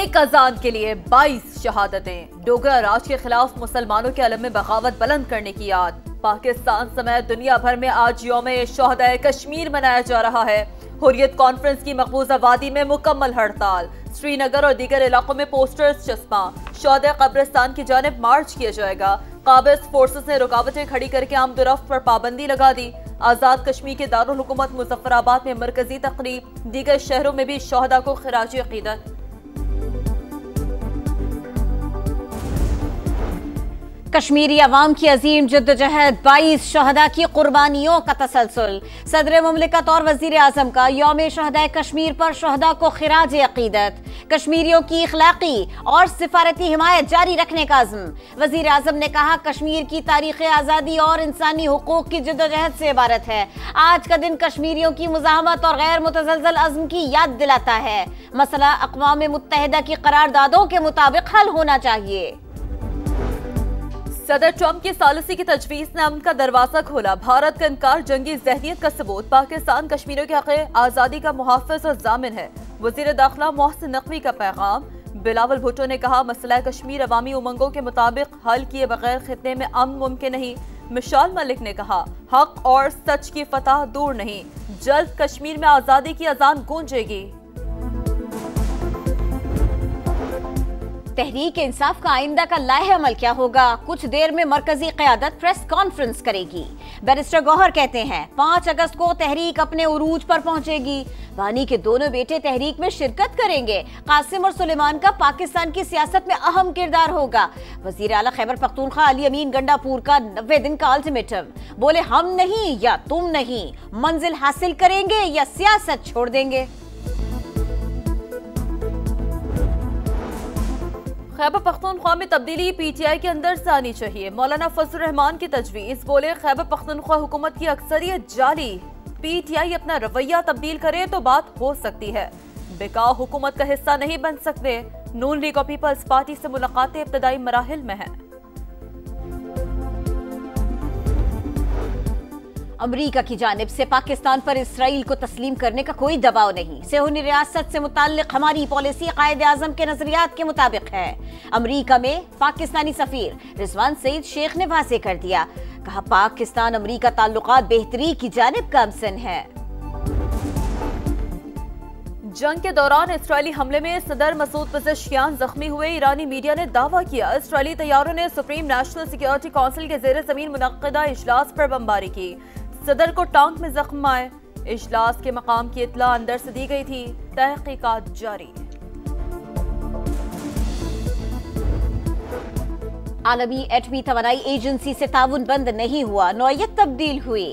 एक अजान के लिए 22 शहादतें। डोगरा राज के खिलाफ मुसलमानों के अलम में बगावत बुलंद करने की याद। पाकिस्तान समेत दुनिया भर में आज यौम-ए-शोहदा कश्मीर मनाया जा रहा है। हुर्रियत कॉन्फ्रेंस की मकबूजा वादी में मुकम्मल हड़ताल। श्रीनगर और दीगर इलाकों में पोस्टर्स चस्पा। शोहदा कब्रिस्तान की जानिब मार्च किया जाएगा। काबिज फोर्सेस ने रुकावटें खड़ी करके आमदोरफ्त पर पाबंदी लगा दी। आजाद कश्मीर के दारुल हुकूमत मुजफ्फराबाद में मरकजी तकरीब। दीगर शहरों में भी शोहदा को खिराज अकीदत। कश्मीरी अवाम की अजीम जद्दोजहद, 22 शहदा की कुर्बानियों का तसलसल। सदर मुमलिकत और वजीर आजम का यौम शहदा कश्मीर पर शहदा को खिराज अकीदत। कश्मीरियों की इखलाकी और सिफारती हिमायत जारी रखने का अज़्म। वजीर आजम ने कहा, कश्मीर की तारीख आज़ादी और इंसानी हुकूक की जद्दोजहद से इबारत है। आज का दिन कश्मीरियों की मुज़ाहमत और गैर मुतज़लज़ल अज़्म की याद दिलाता है। मसला अक़वाम मुत्तहिदा की करारदादों के मुताबिक हल होना चाहिए। सदर ट्रंप की सालिसी की तजवीज़ ने अमन का दरवाजा खोला। भारत का इनकार जंगी ज़हनियत का सबूत। पाकिस्तान कश्मीरियों के हक़ आज़ादी का मुहाफ़िज़ और ज़ामिन है। वज़ीर दाखिला मोहसिन नकवी का पैगाम। बिलावल भुट्टो ने कहा, मसला कश्मीर अवामी उमंगों के मुताबिक हल किए बगैर खित्ते में अमन मुमकिन नहीं। मिशाल मलिक ने कहा, हक और सच की फतह दूर नहीं, जल्द कश्मीर में आज़ादी की अजान गूंजेगी। तहरीक इंसाफ का आइंदा का लाहे अमल क्या होगा? कुछ देर में मरकजी क़यादत प्रेस कॉन्फ्रेंस करेगी। बैरिस्टर गौहर कहते हैं, 5 अगस्त को तहरीक अपने उरूज पर पहुंचेगी। वानी के दोनों बेटे तहरीक में शिरकत करेंगे। कासिम और सुलेमान का पाकिस्तान की सियासत में अहम किरदार होगा। वजीर आला खैबर पख्तूनख्वा अली अमीन गंडापुर का 90 दिन का अल्टीमेटम। बोले, हम नहीं या तुम नहीं, मंजिल हासिल करेंगे या सियासत छोड़ देंगे। खैबर पख्तूनख्वा में तब्दीली पीटीआई के अंदर से आनी चाहिए। मौलाना फजल रहमान की तजवीज़। बोले, खैबर पख्तूनख्वा हुकूमत की अक्सरियत जाली। पीटीआई अपना रवैया तब्दील करे तो बात हो सकती है। बिकाऊ हुकूमत का हिस्सा नहीं बन सकते। नून लीग और पीपल्स पार्टी से मुलाकातें इब्तदाई मराहिल में हैं। अमरीका की जानिब से पाकिस्तान पर इसराइल को तस्लीम करने का कोई दबाव नहीं। सेहूनी रियासत से मुताल्लिक हमारी पॉलिसी कायदे आजम के नजरियात के मुताबिक है। अमरीका में पाकिस्तानी सफीर रिजवान सईद शेख ने वाज़ेह कर दिया। कहा, पाकिस्तान अमरीका ताल्लुकात बेहतरी की जानिब गामसन है। जंग के दौरान इसराइली हमले में सदर मसूद पज़ेश्कियान जख्मी हुए। ईरानी मीडिया ने दावा किया, इसराइली तैयारों ने सुप्रीम नेशनल सिक्योरिटी काउंसिल के ज़ेर ज़मीन मुनक्किदा इजलास पर बमबारी की। सदर को टांग में जख्म आए। इजलास के मकाम की इत्तला अंदर से दी गई थी। तहकीकात जारी। आलमी एटमी तवानाई एजेंसी से ताउन बंद नहीं हुआ, नौयत तब्दील हुई।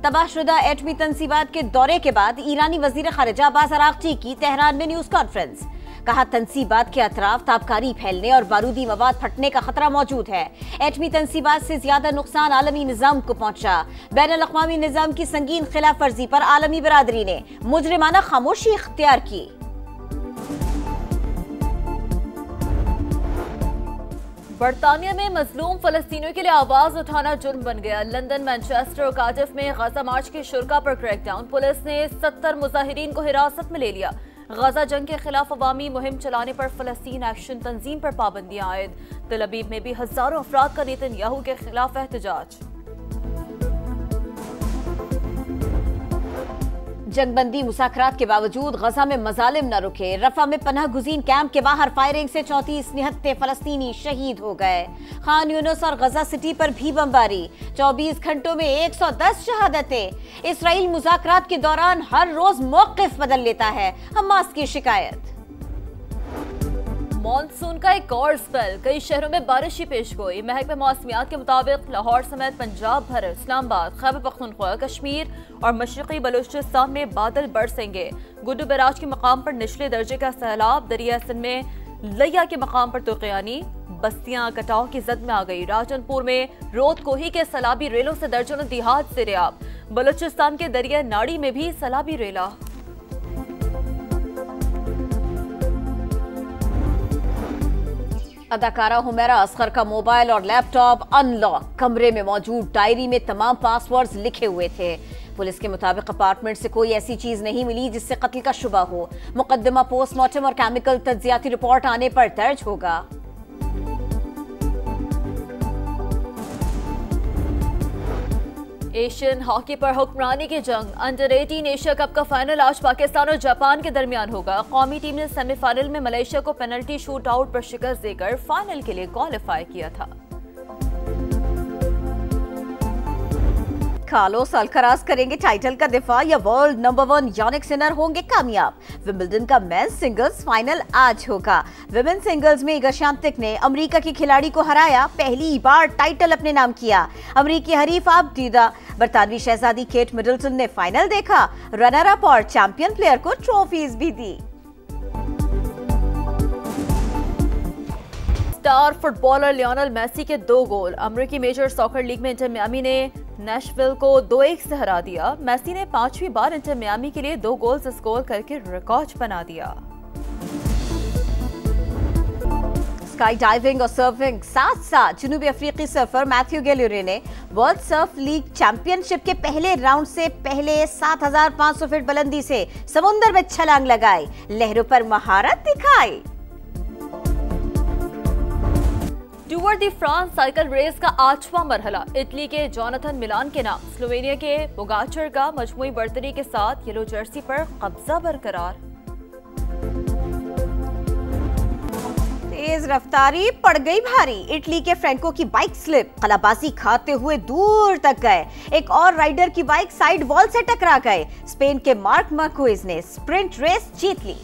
तबाहशुदा एटमी तंसीबात के दौरे के बाद ईरानी वजीर खारिजा अब्बास अरागची की तेहरान में न्यूज कॉन्फ्रेंस। कहा, तंसीबात के अतराफ ताबकारी फैलने और बारूदी मवाद फटने का खतरा मौजूद है। एटमी तंसीबात से ज्यादा नुकसान आलमी निजाम को पहुंचा। बैनुल अक़वामी निजाम की संगीन खिलाफ वर्जी पर आलमी बरादरी ने मुजरिमाना खामोशी इख्तियार की। बरतानिया में मजलूम फलस्तीनियों के लिए आवाज उठाना जुर्म बन गया। लंदन, मैनचेस्टर और कार्डिफ में गजा मार्च के शुरका पर क्रैकडाउन। पुलिस ने 70 मुजाहिरीन को हिरासत में ले लिया। गजा जंग के खिलाफ अवामी मुहिम चलाने पर फलस्तीन एक्शन तंजीम पर पाबंदियां आयद। तल अबीब में भी हजारों अफराद का नेतन्याहू के खिलाफ एहतजाज। जंगबंदी मुज़ाकरात के बावजूद गजा में मजालिम न रुके। रफा में पनाह गुज़ीन कैंप के बाहर फायरिंग से 34 निहत्ते फलस्तीनी शहीद हो गए। खान यूनुस और गजा सिटी पर भी बमबारी। 24 घंटों में 110 शहादतें। इसराइल मुज़ाकरात के दौरान हर रोज मौक़िफ़ बदल लेता है, हमास की शिकायत। मॉनसून का एक और स्पेल। कई शहरों में बारिश की पेशगोई। महकमे मौसमियात के मुताबिक लाहौर समेत पंजाब भर, इस्लामाबाद, खैबर पख्तूनख्वा, कश्मीर और मशरक़ी बलूचिस्तान में बादल बरसेंगे। गुड्डू बैराज के मकाम पर निचले दर्जे का सैलाब। दरिया सिंध में लिया के मकाम पर तुर्कयानी। बस्तियां कटाव की जद में आ गई। राजनपुर में रोद कोही के सैलाबी रेलों से दर्जनों दिहात से रियाब। बलूचिस्तान के दरिया नाड़ी में भी सैलाबी रेला। अदाकारा हुमैरा असगर का मोबाइल और लैपटॉप अनलॉक। कमरे में मौजूद डायरी में तमाम पासवर्ड्स लिखे हुए थे। पुलिस के मुताबिक अपार्टमेंट से कोई ऐसी चीज नहीं मिली जिससे कत्ल का शुबा हो। मुकदमा पोस्टमार्टम और केमिकल तज्जियाती रिपोर्ट आने पर दर्ज होगा। एशियन हॉकी पर हुक्मरानी की जंग। अंडर 18 एशिया कप का फाइनल आज पाकिस्तान और जापान के दरमियान होगा। कौमी टीम ने सेमीफाइनल में मलेशिया को पेनल्टी शूट आउट पर शिकस्त देकर फाइनल के लिए क्वालिफाई किया था। कार्लोस अल्काराज करेंगे टाइटल का दिफा या वर्ल्ड नंबर 1 यानिक सिनर होंगे कामयाब। विंबलडन का मेंस सिंगल्स फाइनल आज होगा। विमेन सिंगल्स में इगा श्वांतेक ने अमेरिका की खिलाड़ी को हराया, पहली बार टाइटल अपने नाम किया। अमेरिकी हरीफ आबदीदा बरतानवी शहजादी केट मिडलटन ने फाइनल देखा। रनर अप और चैंपियन प्लेयर को ट्रॉफीज भी दी। स्टार फुटबॉलर लियोनेल मेसी के 2 गोल। अमेरिकी मेजर सॉकर लीग में इंटर मियामी ने नेशविल को 2-1 से हरा दिया। मेसी ने 5वीं बार इंटर मियामी के लिए 2 गोल स्कोर करके रिकॉर्ड बना दिया। स्काई डाइविंग और सर्फिंग साथ साथ जुनूबी अफ्रीकी सर्फर मैथ्यू गैल्यूरे ने वर्ल्ड सर्फ लीग चैंपियनशिप के पहले राउंड से पहले 7500 फीट बुलंदी से समुद्र में छलांग लगाई, लहरों पर महारत दिखाई। टूर दी फ्रांस साइकिल रेस का 8वां मरहला इटली के जोनाथन मिलान के नाम, स्लोवेनिया के पोगाचर का मजमूई बर्तरी के साथ येलो जर्सी पर कब्जा बरकरार। तेज रफ्तारी पड़ गई भारी, इटली के फ्रैंको की बाइक स्लिप, कलाबाजी खाते हुए दूर तक गए। एक और राइडर की बाइक साइड वॉल से टकरा गए। स्पेन के मार्क मार्क्वेज ने स्प्रिंट रेस जीत ली।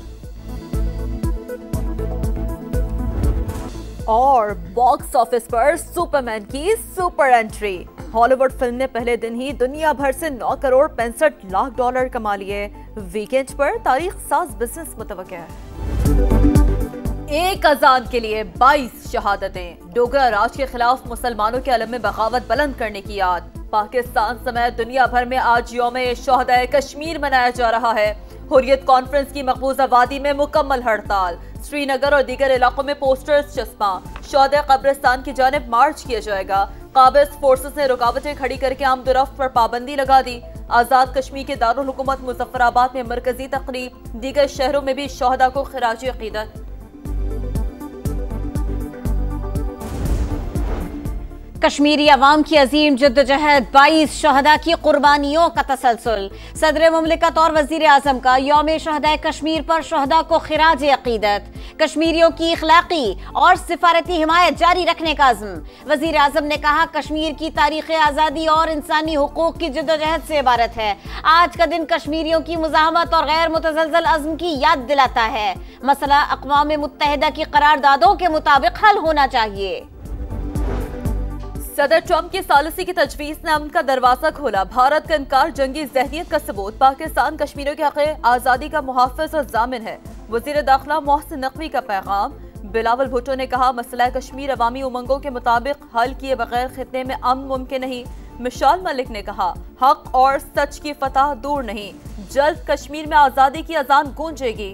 और बॉक्स ऑफिस पर सुपरमैन की सुपर एंट्री। हॉलीवुड फिल्म ने पहले दिन ही दुनिया भर से 9 करोड़ 65 लाख डॉलर कमा लिए। वीकेंड पर तारीख साज बिजनेस मुतवक्किल है। एक अजान के लिए 22 शहादतें। डोगरा राज के खिलाफ मुसलमानों के अलम में बगावत बुलंद करने की याद। पाकिस्तान समेत दुनिया भर में आज यौम शोहदाए कश्मीर मनाया जा रहा है। हुर्रियत कॉन्फ्रेंस की मकबूजा वादी में मुकम्मल हड़ताल। श्रीनगर और दीगर इलाकों में पोस्टर्स चस्पा। शोहदा कब्रिस्तान की जानिब मार्च किया जाएगा। काबिज फोर्सेस ने रुकावटें खड़ी करके आमदोरफ्त पर पाबंदी लगा दी। आजाद कश्मीर के दारुल हुकूमत मुजफ्फराबाद में मरकजी तकरीब। दीगर शहरों में भी शोहदा को खिराज अकीदत। कश्मीरी अवाम की अजीम जद्दोजहद, 22 शहदा की कुर्बानियों का तसलसल। सदर मुमलिकत और वजीर आजम का यौम शहदाए कश्मीर पर शहदा को खिराज अकीदत। कश्मीरियों की इखलाकी और सिफारती हिमायत जारी रखने का अज़्म। वजीर आजम ने कहा, कश्मीर की तारीख आज़ादी और इंसानी हुकूक की जद्दोजहद से इबारत है। आज का दिन कश्मीरियों की मुज़ाहमत और गैर मुतज़लज़ल अज़्म की याद दिलाता है। मसला अक़वाम मुत्तहिदा की करारदादों के मुताबिक हल होना चाहिए। सदर ट्रंप की सालिसी की तजवीज़ ने अमन का दरवाजा खोला। भारत का इनकार जंगी ज़हनियत का सबूत। पाकिस्तान कश्मीरियों के हक़ आज़ादी का मुहाफ़िज़ और ज़ामिन है। वज़ीर दाखिला मोहसिन नकवी का पैगाम। बिलावल भुट्टो ने कहा, मसला कश्मीर अवामी उमंगों के मुताबिक हल किए बगैर खित्ते में अमन मुमकिन नहीं। मिशाल मलिक ने कहा, हक और सच की फतह दूर नहीं, जल्द कश्मीर में आज़ादी की अजान गूंजेगी।